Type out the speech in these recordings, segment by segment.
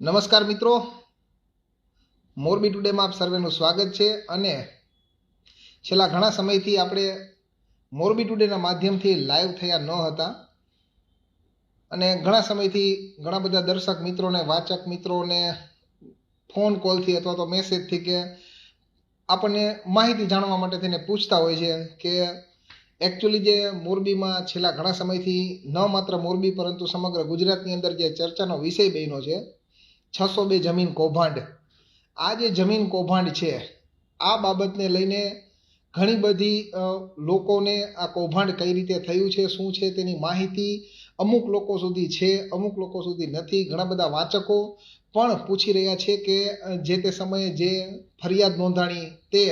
નમસ્કાર મિત્રો, મોરબી ટુડેમાં આપ સર્વેનું સ્વાગત છે. અને છેલ્લા ઘણા સમયથી આપણે મોરબી ટુડેના માધ્યમથી લાઈવ થયા ન હતા અને ઘણા સમયથી ઘણા બધા દર્શક મિત્રોને, વાચક મિત્રોને ફોન કોલથી અથવા તો મેસેજથી કે આપણને માહિતી જાણવા માટે થઈને પૂછતા હોય છે કે એકચ્યુઅલી જે મોરબીમાં છેલ્લા ઘણા સમયથી ન માત્ર મોરબી પરંતુ સમગ્ર ગુજરાતની અંદર જે ચર્ચાનો વિષય બન્યો છે 602 જમીન કૌભાંડ. આ જે જમીન કૌભાંડ છે આ બાબતને લઈને ઘણી બધી લોકોને આ કૌભાંડ કઈ રીતે થયું છે, શું છે તેની માહિતી અમુક લોકો સુધી છે, અમુક લોકો સુધી નથી. ઘણા બધા વાચકો પણ પૂછી રહ્યા છે કે જે તે સમયે જે ફરિયાદ નોંધાણી તે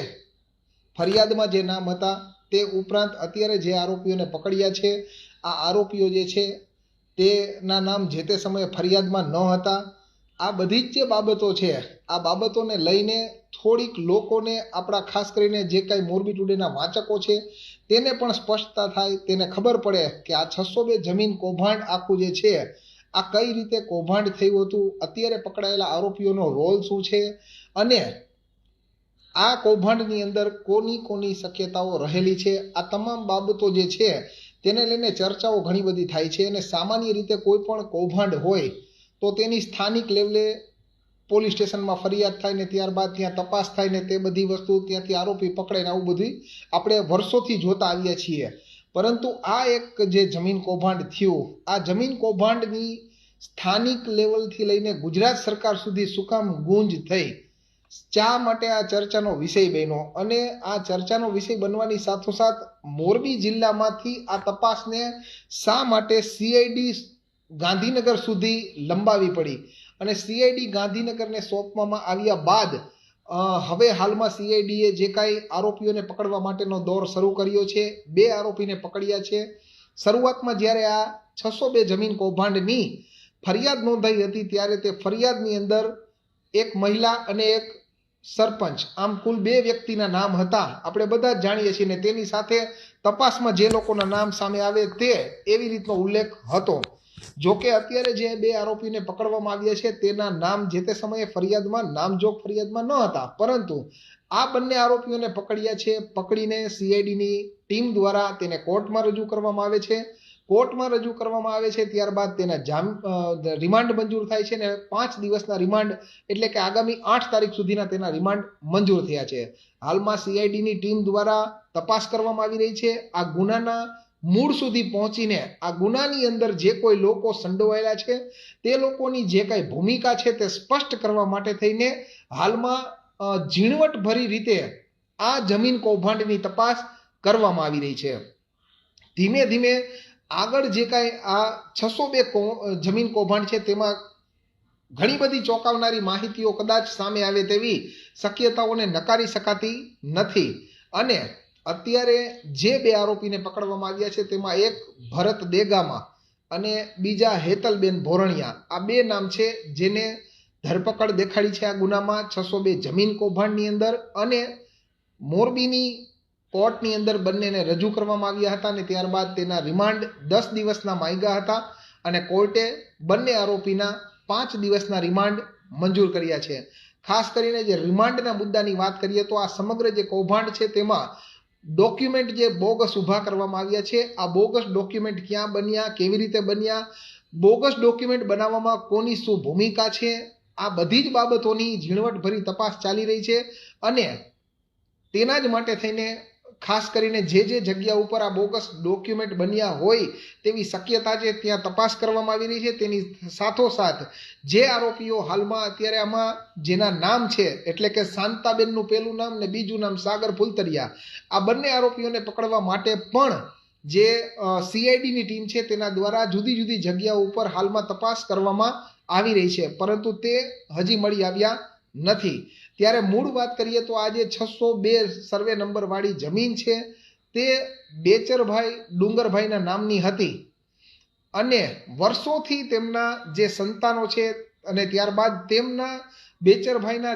ફરિયાદમાં જે નામ હતા તે ઉપરાંત અત્યારે જે આરોપીઓને પકડ્યા છે આ આરોપીઓ જે છે તેના નામ જે તે સમયે ફરિયાદમાં ન હતા. આ બધી જ જે બાબતો છે આ બાબતોને લઈને થોડીક લોકોને, આપણા ખાસ કરીને જે કાંઈ મોરબી ટુડેના વાચકો છે તેને પણ સ્પષ્ટતા થાય, તેને ખબર પડે કે આ 602 જમીન કૌભાંડ આખું જે છે આ કઈ રીતે કૌભાંડ થયું હતું, અત્યારે પકડાયેલા આરોપીઓનો રોલ શું છે અને આ કૌભાંડની અંદર કોની કોની શક્યતાઓ રહેલી છે. આ તમામ બાબતો જે છે તેને લઈને ચર્ચાઓ ઘણી બધી થાય છે. અને સામાન્ય રીતે કોઈ પણ કૌભાંડ હોય તો તેની સ્થાનિક લેવલે પોલીસ સ્ટેશનમાં ફરિયાદ થાય ને ત્યારબાદ ત્યાં તપાસ થાય ને તે બધી વસ્તુ ત્યાંથી આરોપી પકડાય ને આવું બધું આપણે વર્ષોથી જોતા આવ્યા છીએ. પરંતુ આ એક જે જમીન કૌભાંડ થયું, આ જમીન કૌભાંડની સ્થાનિક લેવલથી લઈને ગુજરાત સરકાર સુધી શું કામ ગુંજ થઈ, શા માટે આ ચર્ચાનો વિષય બન્યો અને આ ચર્ચાનો વિષય બનવાની સાથોસાથ મોરબી જિલ્લામાંથી આ તપાસને શા માટે સીઆઈડી ગાંધીનગર સુધી લંબાવી પડી અને સીઆઈડી ગાંધીનગરને સોંપવામાં આવ્યા બાદ હવે હાલમાં સીઆઈડીએ જે કાંઈ આરોપીઓને પકડવા માટેનો દોર શરૂ કર્યો છે. 2 આરોપીને પકડ્યા છે. શરૂઆતમાં જ્યારે આ 602 જમીન કૌભાંડની ફરિયાદ નોંધાઈ હતી ત્યારે તે ફરિયાદની અંદર એક મહિલા અને એક સરપંચ, આમ કુલ 2 વ્યક્તિના નામ હતા. આપણે બધા જ જાણીએ છીએ ને તેની સાથે તપાસમાં જે લોકોના નામ સામે આવે તે એવી રીતનો ઉલ્લેખ હતો. જોકે અત્યારે જે 2 આરોપીને પકડવામાં આવ્યા છે તેના નામ જે તે સમયે ફરિયાદમાં નામજોગ ફરિયાદમાં ન હતા, પરંતુ આ બંને આરોપીઓને પકડ્યા છે. પકડીને સીઆઈડીની ટીમ દ્વારા તેને કોર્ટમાં રજૂ કરવામાં આવે છે. કોર્ટમાં રજૂ કરવામાં આવે છે ત્યારબાદ તેના રિમાન્ડ મંજૂર થાય છે ને 5 દિવસના રિમાન્ડ એટલે કે આગામી 8 તારીખ સુધીના તેના રિમાન્ડ મંજૂર થયા છે. હાલમાં સીઆઈડીની ટીમ દ્વારા તપાસ કરવામાં આવી રહી છે. આ ગુનાના મૂળ સુધી પહોંચીને આ ગુનાની અંદર જે કોઈ લોકો સંડોવાયેલા છે તે લોકોની જે કાંઈ ભૂમિકા છે તે સ્પષ્ટ કરવા માટે થઈને હાલમાં ઝીણવટભરી રીતે આ જમીન કૌભાંડની તપાસ કરવામાં આવી રહી છે. ધીમે ધીમે આગળ જે કાંઈ આ 602 જમીન કૌભાંડ છે તેમાં ઘણી બધી ચોંકાવનારી માહિતીઓ કદાચ સામે આવે તેવી શક્યતાઓને નકારી શકાતી નથી. અને અત્યારે જે 2 આરોપીને પકડવામાં આવ્યા છે તેમાં એક ભરત દેગામા અને બીજા હેતલબેન ભોરણિયા, આ 2 નામ છે જેને ધરપકડ દેખાડી છે આ ગુનામાં 602 જમીન કૌભાંડની અંદર. અને મોરબીની કોર્ટની અંદર બંનેને રજૂ કરવામાં આવ્યા હતા અને ત્યારબાદ તેના રિમાન્ડ 10 દિવસના માંગ્યા હતા અને કોર્ટે બંને આરોપીના 5 દિવસના રિમાન્ડ મંજૂર કર્યા છે. ખાસ કરીને જે રિમાન્ડના મુદ્દાની વાત કરીએ તો આ સમગ્ર જે કૌભાંડ છે તેમાં ડોક્યુમેન્ટ જે બોગસ ઊભા કરવામાં આવ્યા છે, આ બોગસ ડોક્યુમેન્ટ ક્યાં બન્યા, કેવી રીતે બન્યા, બોગસ ડોક્યુમેન્ટ બનાવવામાં કોની શું ભૂમિકા છે, આ બધી જ બાબતોની ઝીણવટભરી તપાસ ચાલી રહી છે. અને તેના જ માટે થઈને ખાસ કરીને જે જગ્યા ઉપર આ બોગસ ડોક્યુમેન્ટ બન્યા હોય તેવી શક્યતા છે ત્યાં તપાસ કરવામાં આવી રહી છે. તેની સાથોસાથ જે આરોપીઓ હાલમાં અત્યારે આમાં જેના નામ છે એટલે કે શાંતાબેનનું પહેલું નામ ને બીજું નામ સાગર ફુલતરિયા, આ બંને આરોપીઓને પકડવા માટે પણ જે સીઆઈડીની ટીમ છે તેના દ્વારા જુદી જુદી જગ્યાઓ ઉપર હાલમાં તપાસ કરવામાં આવી રહી છે, પરંતુ તે હજી મળી આવ્યા નથી. ત્યારે મૂળ વાત કરીએ તો આજે 602 સર્વે નંબર વાળી જમીન છે તે બેચરભાઈ ડુંગરભાઈના નામની હતી અને વર્ષોથી તેમના જે સંતાનો છે અને ત્યારબાદ તેમના બેચરભાઈના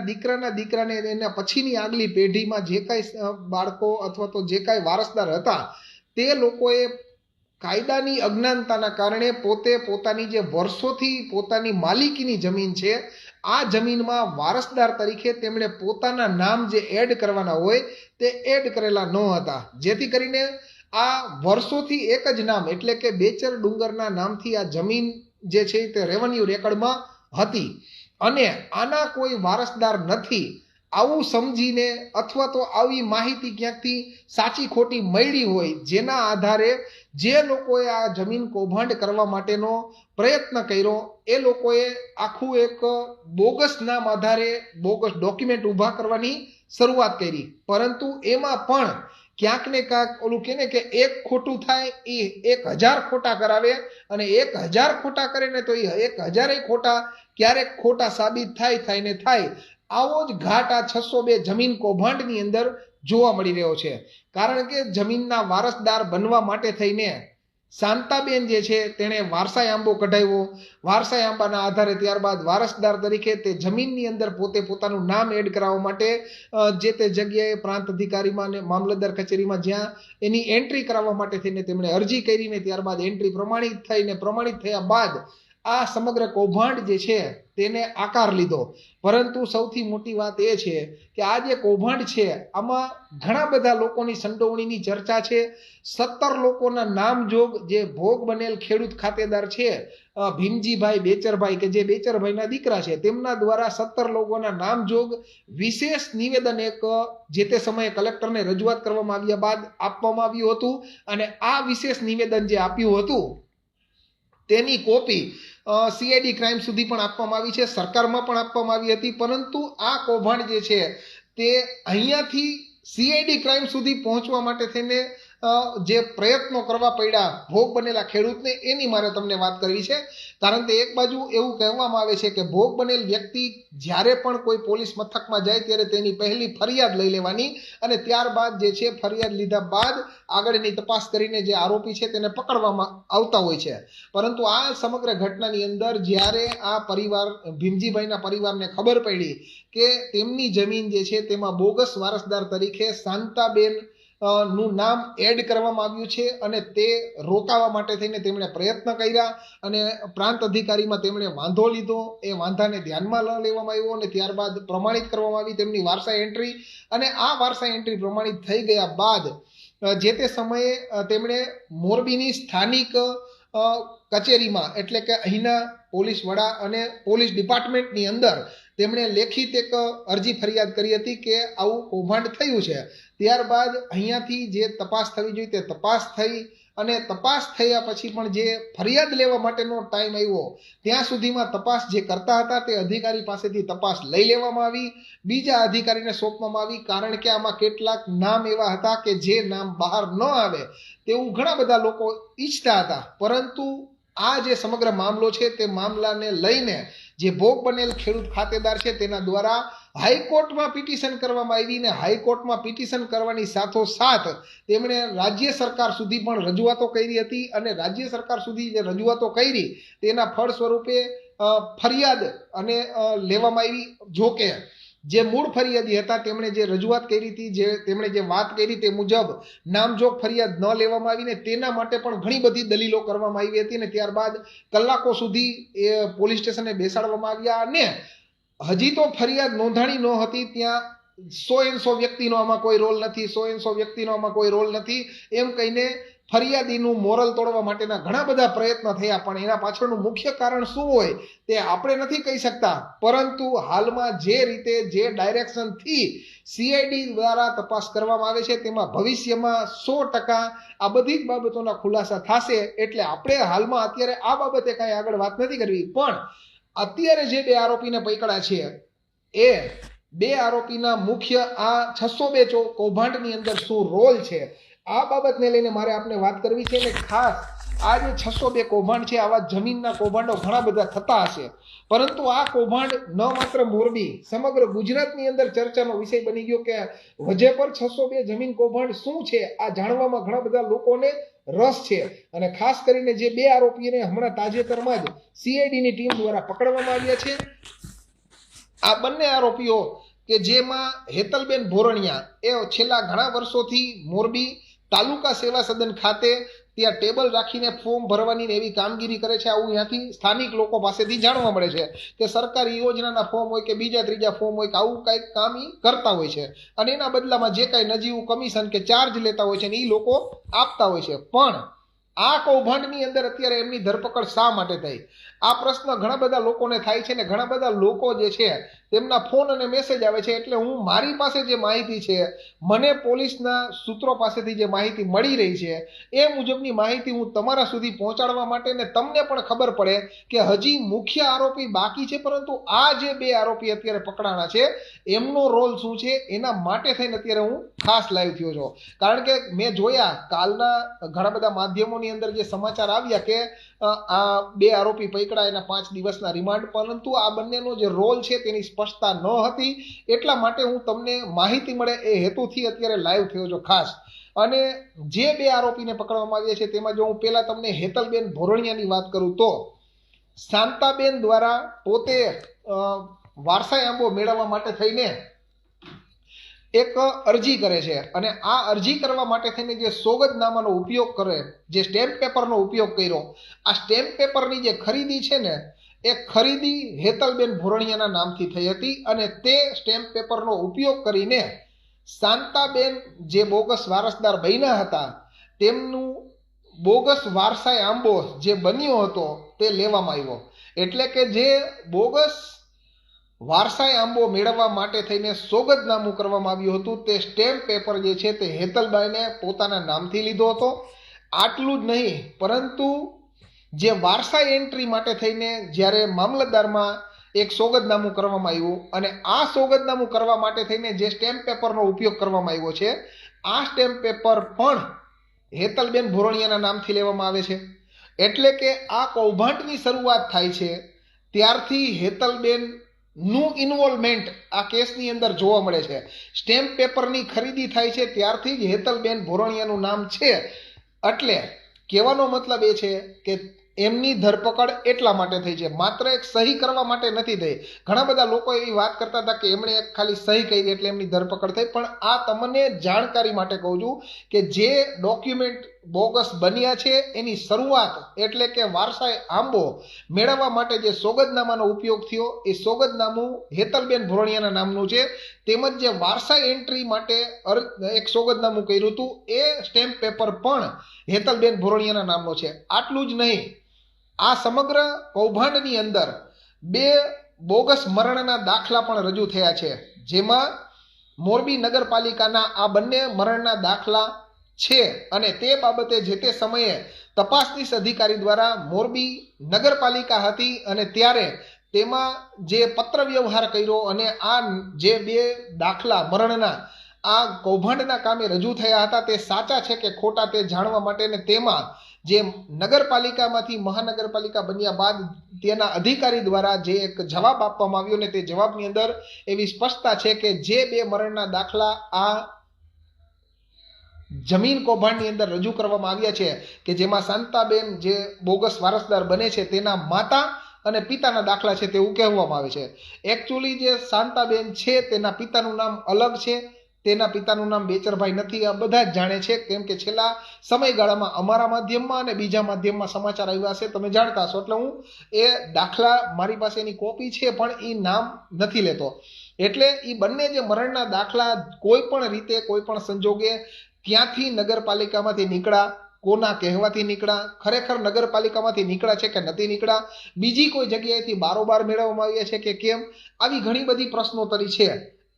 દીકરાને એના પછીની આગલી પેઢીમાં જે કાંઈ બાળકો અથવા તો જે કાંઈ વારસદાર હતા તે લોકોએ કાયદાની અજ્ઞાનતાના કારણે પોતે પોતાની જે વર્ષોથી પોતાની માલિકીની જમીન છે આ જમીનમાં વારસદાર તરીકે તેમણે પોતાના નામ જે એડ કરવાના હોય તે એડ કરેલા ન હતા, જેથી કરીને આ વર્ષોથી એક જ નામ એટલે કે બેચર ડુંગરના નામથી આ જમીન જે છે તે રેવન્યુ રેકર્ડમાં હતી અને આના કોઈ વારસદાર નથી આવું સમજીને અથવા તો આવી માહિતી ક્યાંકથી સાચી ખોટી મળી હોય જેના આધારે જે લોકોએ આ જમીન કૌભાંડ કરવા માટેનો પ્રયત્ન કર્યો એ લોકોએ આખું એક બોગસ નામ આધારે બોગસ ડોક્યુમેન્ટ ઊભા કરવાની શરૂઆત કરી, પરંતુ એમાં પણ ક્યાંક ને ક્યાંક ઓલું કે ને કે એક ખોટું થાય એ 1000 ખોટા કરાવે અને 1000 ખોટા કરે ને તો એ 1000 ખોટા ક્યારેક ખોટા સાબિત થાય ને થાય. આવો જ ઘાટ આ 602 જમીન કૌભાંડની અંદર જોવા મળી રહ્યો છે, કારણ કે જમીનના વારસદાર બનવા માટે થઈને શાંતાબેન જે છે તેણે વારસાઈ આંબો કઢાવ્યો, વારસાઈ આંબાના આધારે ત્યારબાદ વારસદાર તરીકે તે જમીનની અંદર પોતે પોતાનું નામ એડ કરાવવા માટે જે તે જગ્યાએ પ્રાંત અધિકારીમાં અને મામલતદાર કચેરીમાં જ્યાં એની એન્ટ્રી કરાવવા માટે થઈને તેમણે અરજી કરીને ત્યારબાદ એન્ટ્રી પ્રમાણિત થઈને પ્રમાણિત થયા બાદ આ સમગ્ર કૌભાંડ જે છે તેને આકાર લીધો. પરંતુ સૌથી મોટી વાત એ છે કે આ જે કૌભાંડ છે આમાં ઘણા બધા લોકોની સંડોવણીની ચર્ચા છે. 17 લોકોના નામજોગ જે ભોગ બનેલ ખેડૂત ખાતેદાર છે ભીમજીભાઈ બેચરભાઈ કે જે બેચરભાઈના દીકરા છે તેમના દ્વારા 17 લોકોના નામજોગ વિશેષ નિવેદન એક જે તે સમયે કલેક્ટરને રજૂઆત કરવામાં આવ્યા બાદ આપવામાં આવ્યું હતું અને આ વિશેષ નિવેદન જે આપ્યું હતું તેની કોપી સીઆઈડી ક્રાઇમ સુધી પણ આપવામાં આવી છે, સરકારમાં પણ આપવામાં આવી હતી. પરંતુ આ કૌભાંડ જે છે તે અહીંયાથી સીઆઈડી ક્રાઇમ સુધી પહોંચવા માટે થઈને જે પ્રયત્નો કરવા પડ્યા ભોગ બનેલા ખેડૂતને એની મારે તમને વાત કરવી છે. કારણ કે એક બાજુ એવું કહેવામાં આવે છે કે ભોગ બનેલ વ્યક્તિ જ્યારે પણ કોઈ પોલીસ મથકમાં જાય ત્યારે તેની પહેલી ફરિયાદ લઈ લેવાની અને ત્યારબાદ જે છે ફરિયાદ લીધા બાદ આગળની તપાસ કરીને જે આરોપી છે તેને પકડવામાં આવતા હોય છે. પરંતુ આ સમગ્ર ઘટનાની અંદર જ્યારે આ પરિવાર ભીમજીભાઈના પરિવારને ખબર પડી કે તેમની જમીન જે છે તેમાં બોગસ વારસદાર તરીકે શાંતાબેન નું નામ એડ કરવામાં આવ્યું છે અને તે રોકાવા માટે થઈને તેમણે પ્રયત્ન કર્યા અને પ્રાંત અધિકારીમાં તેમણે વાંધો લીધો. એ વાંધાને ધ્યાનમાં ન લેવામાં આવ્યો અને ત્યારબાદ પ્રમાણિત કરવામાં આવી તેમની વારસાઈ એન્ટ્રી અને આ વારસાઈ એન્ટ્રી પ્રમાણિત થઈ ગયા બાદ જે તે સમયે તેમણે મોરબીની સ્થાનિક કચેરીમાં એટલે કે અહીંના પોલીસ વડા અને પોલીસ ડિપાર્ટમેન્ટની અંદર તેમણે લેખિત એક અરજી ફરિયાદ કરી હતી કે આવું કૌભાંડ થયું છે. ત્યારબાદ અહીંયાથી જે તપાસ થવી જોઈએ તે તપાસ થઈ અને તપાસ થયા પછી પણ જે ફરિયાદ લેવા માટેનો ટાઈમ આવ્યો ત્યાં સુધીમાં તપાસ જે કરતા હતા તે અધિકારી પાસેથી તપાસ લઈ લેવામાં આવી, બીજા અધિકારીને સોંપવામાં આવી, કારણ કે આમાં કેટલાક નામ એવા હતા કે જે નામ બહાર ન આવે તેવું ઘણા બધા લોકો ઈચ્છતા હતા. પરંતુ આ જે સમગ્ર મામલો છે તે મામલાને લઈને જે ભોગ બનેલ ખેડૂત ખાતેદાર છે તેના દ્વારા હાઈકોર્ટમાં પિટિશન કરવામાં આવી ને હાઈકોર્ટમાં પિટિશન કરવાની સાથોસાથ તેમણે રાજ્ય સરકાર સુધી પણ રજૂઆતો કરી હતી અને રાજ્ય સરકાર સુધી જે રજૂઆતો કરી તેના ફળ સ્વરૂપે ફરિયાદ અને લેવામાં આવી. જોકે જે મૂળ ફરિયાદી હતા તેમણે જે રજૂઆત કરી હતી, જે તેમણે જે વાત કરી તે મુજબ નામજોગ ફરિયાદ ન લેવામાં આવીને તેના માટે પણ ઘણી બધી દલીલો કરવામાં આવી હતી અને ત્યારબાદ કલાકો સુધી એ પોલીસ સ્ટેશને બેસાડવામાં આવ્યા અને હજી તો ફરિયાદ નોંધાણી ન હતી ત્યાં 100 વ્યક્તિનો આમાં કોઈ રોલ નથી, 100 વ્યક્તિનો આમાં કોઈ રોલ નથી એમ કહીને ફરિયાદીનું મોરલ તોડવા માટેના ઘણા બધા પ્રયત્ન થયા. પણ એના પાછળનું મુખ્ય કારણ શું હોય તે આપણે નથી કહી શકતા, પરંતુ હાલમાં જે રીતે જે ડાયરેક્શનથી સીઆઈડી દ્વારા તપાસ કરવામાં આવે છે તેમાં ભવિષ્યમાં 100% આ બધી જ બાબતોના ખુલાસા થશે. એટલે આપણે હાલમાં અત્યારે આ બાબતે કાંઈ આગળ વાત નથી કરવી, પણ અત્યારે જે 2 આરોપીને પકડ્યા છે એ 2 આરોપીના મુખ્ય આ 602 કૌભાંડની અંદર શું રોલ છે આ બાબતને લઈને મારે આપને વાત કરવી છે. અને ખાસ આ જે 602 કૌભાંડ છે આવા જમીનના કૌભાંડો ઘણા બધા થતા હશે, પરંતુ આ કૌભાંડ ન માત્ર મોરબી સમગ્ર ગુજરાતની અંદર ચર્ચાનો વિષય બની ગયો કે વજે પર 602 જમીન કૌભાંડ શું છે આ જાણવામાં ઘણા બધા લોકોને રસ છે. અને ખાસ કરીને જે 2 આરોપીને હમણાં તાજેતરમાં જ સીઆઈડીની ટીમ દ્વારા પકડવામાં આવ્યા છે. આ બંને આરોપીઓ કે જેમાં હેતલબેન ભોરણિયા એ છેલ્લા ઘણા વર્ષોથી મોરબી તાલુકા સેવા સદન ખાતે ત્યાં ટેબલ રાખીને ફોર્મ ભરવાની ને એવી કામગીરી કરે છે. આવું ત્યાંથી સ્થાનિક લોકો પાસેથી જાણવા મળે છે કે સરકારી યોજનાના ફોર્મ હોય કે બીજા ત્રીજા ફોર્મ હોય કે આવું કંઈક કામ ઈ કરતા હોય છે અને એના બદલામાં જે કાંઈ નજીવું કમિશન કે ચાર્જ લેતા હોય છે ને એ લોકો આપતા હોય છે. પણ આ કૌભાંડની અંદર અત્યારે એમની ધરપકડ શા માટે થઈ? આ પ્રશ્ન ઘણા બધા લોકોને થાય છે ને ઘણા બધા લોકો જે છે તેમના ફોન અને મેસેજ આવે છે. એટલે હું મારી પાસે જે માહિતી છે, મને પોલીસના સૂત્રો પાસેથી જે માહિતી મળી રહી છે એ મુજબની માહિતી હું તમારા સુધી પહોંચાડવા માટે ને તમને પણ ખબર પડે કે હજી મુખ્ય આરોપી બાકી છે, પરંતુ આ જે બે આરોપી અત્યારે પકડાણા છે એમનો રોલ શું છે એના માટે થઈને અત્યારે હું ખાસ લાઈવ થયો છું. કારણ કે મેં જોયા કાલના ઘણા બધા માધ્યમોની અંદર જે સમાચાર આવ્યા કે આ બે આરોપી પકડાય એના 5 દિવસના રિમાન્ડ, પરંતુ આ બંનેનો જે રોલ છે તેની સ્પષ્ટતા ન હતી. એટલા માટે હું તમને માહિતી મળે એ હેતુથી અત્યારે લાઈવ થયો છું ખાસ. અને જે બે આરોપીને પકડવામાં આવ્યા છે તેમાં જો હું પહેલા તમને હેતલબેન ભોરણિયાની વાત કરું તો શાંતાબેન દ્વારા પોતે વારસાઈ આંબો મેળવવા માટે થઈને એક અરજી કરે છે અને આ અરજી કરવા માટે થઈને જે સોગંદનામાનો ઉપયોગ કરે, જે સ્ટેમ્પ પેપરનો ઉપયોગ કર્યો, આ સ્ટેમ્પ પેપરની જે ખરીદી છે ને એ ખરીદી હેતલબેન ભોરણિયાના નામથી થઈ હતી અને તે સ્ટેમ્પ પેપરનો ઉપયોગ કરીને શાંતાબેન જે બોગસ વારસદાર બન્યા હતા તેમનું બોગસ વારસાઈ આંબો જે બન્યો હતો તે લેવામાં આવ્યો. એટલે કે જે બોગસ વારસાઈ આંબો મેળવવા માટે થઈને સોગંદનામું કરવામાં આવ્યું હતું તે સ્ટેમ્પ પેપર જે છે તે હેતલબાઈને પોતાના નામથી લીધો હતો. આટલું જ નહીં, પરંતુ જે વારસાઈ એન્ટ્રી માટે થઈને જ્યારે મામલતદારમાં એક સોગંદનામું કરવામાં આવ્યું અને આ સોગંદનામું કરવા માટે થઈને જે સ્ટેમ્પ પેપરનો ઉપયોગ કરવામાં આવ્યો છે આ સ્ટેમ્પ પેપર પણ હેતલબેન ભોરણિયાના નામથી લેવામાં આવે છે. એટલે કે આ કૌભાંડની શરૂઆત થાય છે ત્યારથી હેતલબેન નું ઇન્વોલ્વમેન્ટ આ કેસની અંદર જોવા મળે છે. સ્ટેમ્પ પેપરની ખરીદી થાય છે ત્યારથી જ હેતલબેન ભોરણિયાનું નામ છે. એટલે કહેવાનો મતલબ એ છે કે એમની ધરપકડ એટલા માટે થઈ છે, માત્ર એક સહી કરવા માટે નથી થઈ. ઘણા બધા લોકો એવી વાત કરતા હતા કે એમણે એક ખાલી સહી કરી એટલે એમની ધરપકડ થઈ, પણ આ તમને જાણકારી માટે કહું છું કે જે ડોક્યુમેન્ટ બોગસ બન્યા છે એની શરૂઆત એટલે કે વારસાઈ આંબો મેળવવા માટે જે સોગંદનામાનો ઉપયોગ થયો એ સોગંદનામું હેતલબેન ભોરણિયાના નામનું છે. તેમજ જે વારસાઈ એન્ટ્રી માટે એક સોગંદનામું કર્યું હતું એ સ્ટેમ્પ પેપર પણ હેતલબેન ભોરણિયાના નામનો છે. આટલું જ નહીં, આ સમગ્ર કૌભાંડની અંદર બે બોગસ મરણના દાખલા પણ રજૂ થયા છે, જેમાં મોરબી નગરપાલિકાના આ બંને મરણના દાખલા છે અને તે બાબતે જે તે સમયે તપાસનીશ અધિકારી દ્વારા મોરબી નગરપાલિકા હતી અને ત્યારે તેમાં જે પત્ર વ્યવહાર કર્યો અને આ જે બે દાખલા મરણના આ કૌભાંડના કામે રજૂ થયા હતા તે સાચા છે કે ખોટા તે જાણવા માટે ને તેમાં જે નગરપાલિકામાંથી મહાનગરપાલિકા બન્યા બાદ તેના અધિકારી દ્વારા જે એક જવાબ આપવામાં આવ્યો ને તે જવાબની અંદર એવી સ્પષ્ટતા છે કે જે બે મરણના દાખલા આ જમીન કૌભાંડની અંદર રજૂ કરવામાં આવ્યા છે કે જેમાં શાંતાબેન જે બોગસ વારસદાર બને છે તેના માતા અને પિતાના દાખલા છે તેવું કહેવામાં આવે છે. એકચ્યુઅલી જે શાંતાબેન છે તેના પિતાનું નામ અલગ છે, તેના પિતાનું નામ બેચરભાઈ નથી. આ બધા જ જાણે છે, કેમ કે છેલ્લા સમયગાળામાં અમારા માધ્યમમાં અને બીજા માધ્યમમાં સમાચાર આવ્યા હશે, તમે જાણતા હશો. એટલે હું એ દાખલા મારી પાસે એની કોપી છે પણ એ નામ નથી લેતો. એટલે એ બંને જે મરણના દાખલા કોઈ પણ રીતે કોઈ પણ સંજોગે ક્યાંથી નગરપાલિકામાંથી નીકળ્યા, કોના કહેવાથી નીકળ્યા, ખરેખર નગરપાલિકામાંથી નીકળ્યા છે કે નથી નીકળ્યા, બીજી કોઈ જગ્યાએથી બારોબાર મેળવવામાં આવ્યા છે કે કેમ, આવી ઘણી બધી પ્રશ્નોત્તરી છે.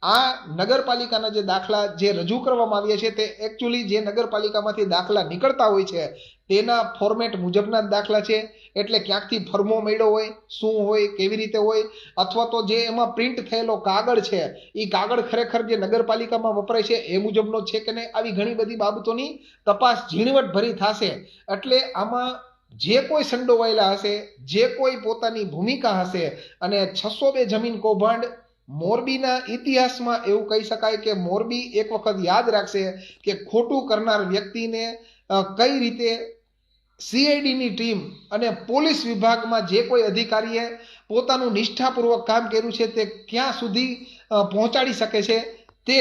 આ નગરપાલિકાના જે દાખલા જે રજૂ કરવામાં આવ્યા છે તે એકચ્યુઅલી જે નગરપાલિકામાંથી દાખલા નીકળતા હોય છે તેના ફોર્મેટ મુજબના જ દાખલા છે. એટલે ક્યાંકથી ફર્મો મળ્યો હોય, શું હોય, કેવી રીતે હોય, અથવા તો જે એમાં પ્રિન્ટ થયેલો કાગળ છે એ કાગળ ખરેખર જે નગરપાલિકામાં વપરાય છે એ મુજબનો છે કે નહીં, આવી ઘણી બધી બાબતોની તપાસ ઝીણવટ ભરી થશે. એટલે આમાં જે કોઈ સંડોવાયેલા હશે, જે કોઈ પોતાની ભૂમિકા હશે, અને 602 જમીન કૌભાંડ મોરબીના ઇતિહાસમાં એવું કહી શકાય કે મોરબી એક વખત યાદ રાખશે કે ખોટું કરનાર વ્યક્તિને કઈ રીતે સીઆઈડીની ટીમ અને પોલીસ વિભાગમાં જે કોઈ અધિકારીએ પોતાનું નિષ્ઠાપૂર્વક કામ કર્યું છે તે ક્યાં સુધી પહોંચાડી શકે છે તે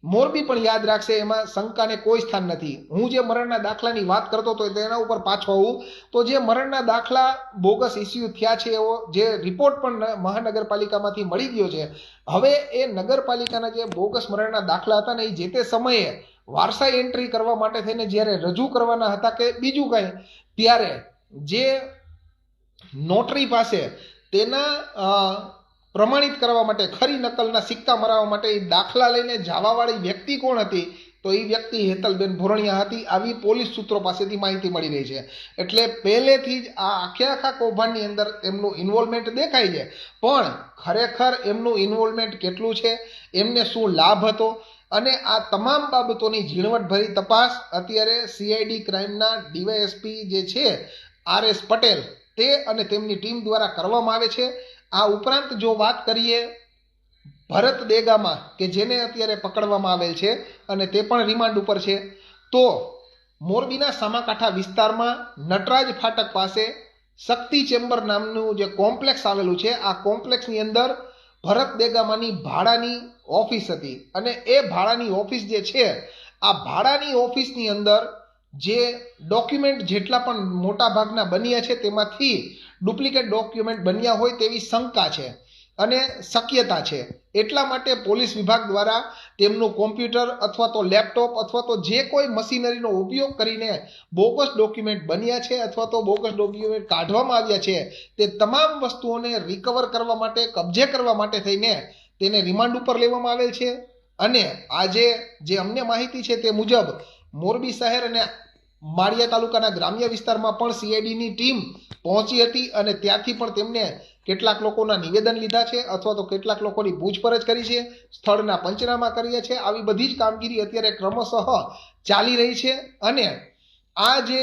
મોરબી પણ યાદ રાખશે, એમાં શંકાને કોઈ સ્થાન નથી. હું જે મરણના દાખલાની વાત કરતો હતો તેના ઉપર પાછો આવું તો જે મરણના દાખલા બોગસ ઇસ્યુ થયા છે એવો જે રિપોર્ટ પણ મહાનગરપાલિકામાંથી મળી ગયો છે. હવે એ નગરપાલિકાના જે બોગસ મરણના દાખલા હતા ને એ જે તે સમયે વારસાઈ એન્ટ્રી કરવા માટે થઈને જ્યારે રજૂ કરવાના હતા કે બીજું કંઈ, ત્યારે જે નોટરી પાસે તેના પ્રમાણિત કરવા માટે ખરી નકલના સિક્કા મરાવવા માટે એ દાખલા લઈને જવાવાળી વ્યક્તિ કોણ હતી? તો એ વ્યક્તિ હેતલબેન ભોરણિયા હતી. આવી પોલીસ સૂત્રો પાસેથી માહિતી મળી રહી છે. એટલે પહેલેથી જ આ આખા કૌભાંડની અંદર એમનું ઇન્વોલ્વમેન્ટ દેખાય છે. પણ ખરેખર એમનું ઇન્વોલ્વમેન્ટ કેટલું છે, એમને શું લાભ હતો, અને આ તમામ બાબતોની ઝીણવટભરી તપાસ અત્યારે સીઆઈડી ક્રાઇમના ડીવાયએસપી જે છે RS પટેલ તે અને તેમની ટીમ દ્વારા કરવામાં આવે છે. આ ઉપરાંત જો વાત કરીએ ભરત દેગામા કે જેને અત્યારે પકડવામાં આવેલ છે અને તે પણ રિમાન્ડ ઉપર છે, તો મોરબીના સામાકાંઠા વિસ્તારમાં નટરાજ ફાટક પાસે શક્તિ ચેમ્બર નામનું જે કોમ્પ્લેક્સ આવેલું છે, આ કોમ્પ્લેક્સની અંદર ભરત દેગામાની ભાડાની ઓફિસ હતી. અને એ ભાડાની ઓફિસ જે છે, આ ભાડાની ઓફિસની અંદર જે ડોક્યુમેન્ટ જેટલા પણ મોટા ભાગના બન્યા છે તેમાંથી ડુપ્લિકેટ ડોક્યુમેન્ટ બન્યા હોય તેવી શંકા છે અને શક્યતા છે. એટલા માટે પોલીસ વિભાગ દ્વારા તેમનું કોમ્પ્યુટર અથવા તો લેપટોપ અથવા તો જે કોઈ મશીનરીનો ઉપયોગ કરીને બોગસ ડોક્યુમેન્ટ બન્યા છે અથવા તો બોગસ ડોક્યુમેન્ટ કાઢવામાં આવ્યા છે તે તમામ વસ્તુઓને રિકવર કરવા માટે, કબજે કરવા માટે થઈને તેને રિમાન્ડ ઉપર લેવામાં આવેલ છે. અને આજે જે અમને માહિતી છે તે મુજબ મોરબી શહેર અને માળિયા તાલુકાના ગ્રામ્ય વિસ્તારમાં પણ સીઆઈડીની ટીમ પહોંચી હતી અને ત્યાંથી પણ તેમને કેટલાક લોકોના નિવેદન લીધા છે અથવા તો કેટલાક લોકોની પૂછપરછ કરી છે, સ્થળના પંચનામા કર્યા છે. આવી બધી જ કામગીરી અત્યારે ક્રમશઃ ચાલી રહી છે. અને આ જે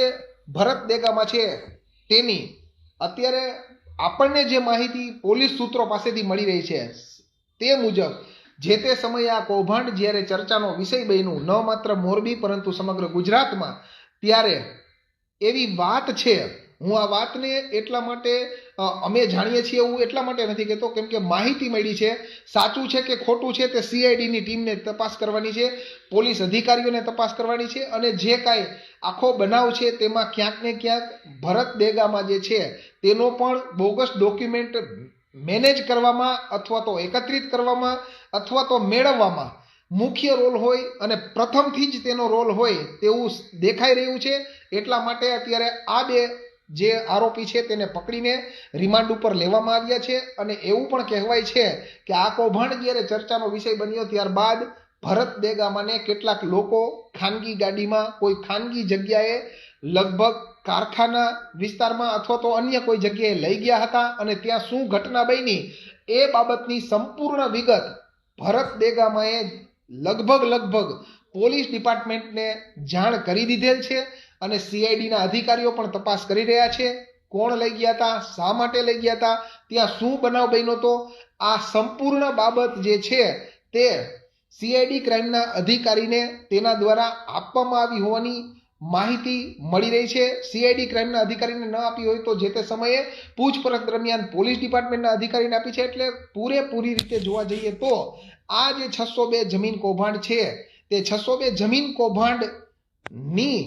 ભરત દેગામા છે તેની અત્યારે આપણને જે માહિતી પોલીસ સૂત્રો પાસેથી મળી રહી છે તે મુજબ જે તે સમયે આ કૌભાંડ જ્યારે ચર્ચાનો વિષય બન્યું ન માત્ર મોરબી પરંતુ સમગ્ર ગુજરાતમાં, ત્યારે એવી વાત છે, હું આ વાતને એટલા માટે અમે જાણીએ છીએ એવું એટલા માટે નથી કહેતો કેમ કે માહિતી મળી છે. સાચું છે કે ખોટું છે તે સીઆઈડીની ટીમને તપાસ કરવાની છે, પોલીસ અધિકારીઓને તપાસ કરવાની છે. અને જે કાંઈ આખો બનાવ છે તેમાં ક્યાંક ને ક્યાંક ભરત દેગામા જે છે તેનો પણ બોગસ ડોક્યુમેન્ટ મેનેજ કરવામાં અથવા તો એકત્રિત કરવામાં અથવા તો મેળવવામાં મુખ્ય રોલ હોય અને પ્રથમથી જ તેનો રોલ હોય તેવું દેખાઈ રહ્યું છે. એટલા માટે અત્યારે આ બે જે આરોપી છે તેને પકડીને રિમાન્ડ ઉપર લેવામાં આવ્યા છે. અને એવું પણ કહેવાય છે કે આ કૌભાંડ જ્યારે ચર્ચાનો વિષય બન્યો ત્યારબાદ ભરત દેગામાને કેટલાક લોકો ખાનગી ગાડીમાં કોઈ ખાનગી જગ્યાએ લગભગ કારખાના વિસ્તારમાં અથવા તો અન્ય કોઈ જગ્યાએ લઈ ગયા હતા અને ત્યાં શું ઘટના બની એ બાબતની સંપૂર્ણ વિગત ભરત દેગામાએ લગભગ પોલીસ ડિપાર્ટમેન્ટને જાણ કરી દીધેલ છે. અને સીઆઈડીના અધિકારીઓ પણ તપાસ કરી રહ્યા છે. કોણ લઈ ગયા હતા, શા માટે લઈ ગયા હતા, ત્યાં શું બનાવ બન્યો હતો, આ સંપૂર્ણ બાબત જે છે તે સીઆઈડી ક્રાઇમના અધિકારીને તેના દ્વારા આપવામાં આવી હોવાની માહિતી મળી રહી છે. સીઆઈડી ક્રાઇમના અધિકારીને ન આપી હોય તો જે તે સમયે પૂછપરછ દરમિયાન પોલીસ ડિપાર્ટમેન્ટના અધિકારીને આપી છે. એટલે પૂરેપૂરી રીતે જોવા જઈએ તો આ જે 602 જમીન કૌભાંડ છે તે 602 જમીન કૌભાંડની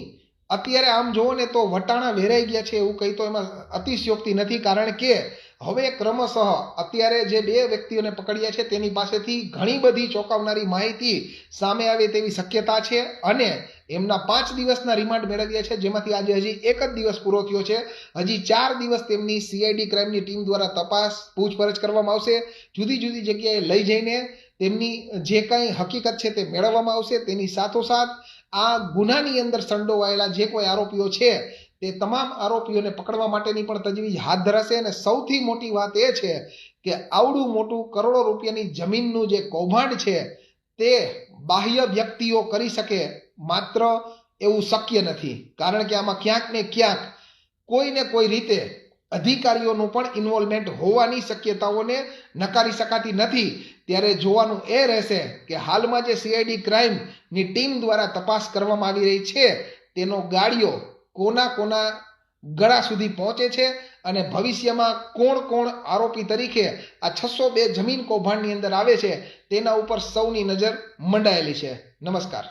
અત્યારે આમ જોવો ને તો વટાણા વેરાઈ ગયા છે એવું કહી તો એમાં અતિશયોક્તિ નથી. કારણ કે હવે ક્રમશઃ અત્યારે જે બે વ્યક્તિઓને પકડ્યા છે તેની પાસેથી ઘણી બધી ચોંકાવનારી માહિતી સામે આવે તેવી શક્યતા છે. અને એમના 5 દિવસના રિમાન્ડ મેળવ્યા છે, જેમાંથી આજે હજી 1 જ દિવસ પૂરો થયો છે. હજી 4 દિવસ તેમની સીઆઈડી ક્રાઇમની ટીમ દ્વારા તપાસ પૂછપરછ કરવામાં આવશે. જુદી જુદી જગ્યાએ લઈ જઈને તેમની જે કંઈ હકીકત છે તે મેળવવામાં આવશે. તેની સાથોસાથ આ ગુનાની અંદર સંડોવાયેલા જે કોઈ આરોપીઓ છે તે તમામ આરોપીઓને પકડવા માટેની પણ તજવીજ હાથ ધરાશે. અને સૌથી મોટી વાત એ છે કે આવડું મોટું કરોડો રૂપિયાની જમીનનું જે કૌભાંડ છે તે બાહ્ય વ્યક્તિઓ કરી શકે માત્ર એવું શક્ય નથી. કારણ કે આમાં ક્યાંક ને ક્યાંક કોઈને કોઈ રીતે અધિકારીઓનું પણ ઇન્વોલ્વમેન્ટ હોવાની શક્યતાઓને નકારી શકાતી નથી. ત્યારે જોવાનું એ રહેશે કે હાલમાં જે સીઆઈડી ક્રાઇમની ટીમ દ્વારા તપાસ કરવામાં આવી રહી છે તેનો ગાળિયો કોના ગળા સુધી પહોંચે છે અને ભવિષ્યમાં કોણ કોણ આરોપી તરીકે આ 602 જમીન કૌભાંડની અંદર આવે છે તેના ઉપર સૌની નજર મંડાયેલી છે. નમસ્કાર.